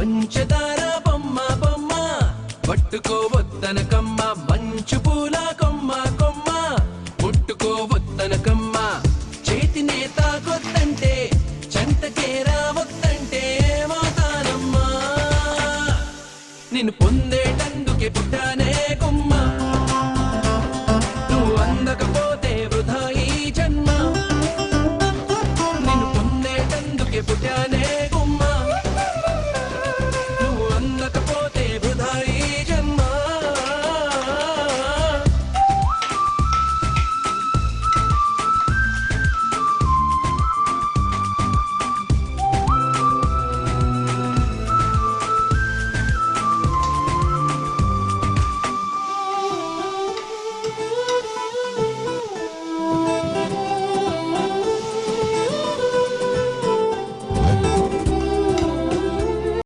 పంచదార బొమ్మ బొమ్మ పట్టుకోవద్దనకమ్మ మంచు పూల కొమ్మ కొమ్మ ముట్టుకోవద్దనకమ్మ చేతినే తాకొద్దంటే చెంతకే రావద్దంటే ఏమవుతానమ్మా నిన్ను పొందేటందుకే పుట్టానే కొమ్మ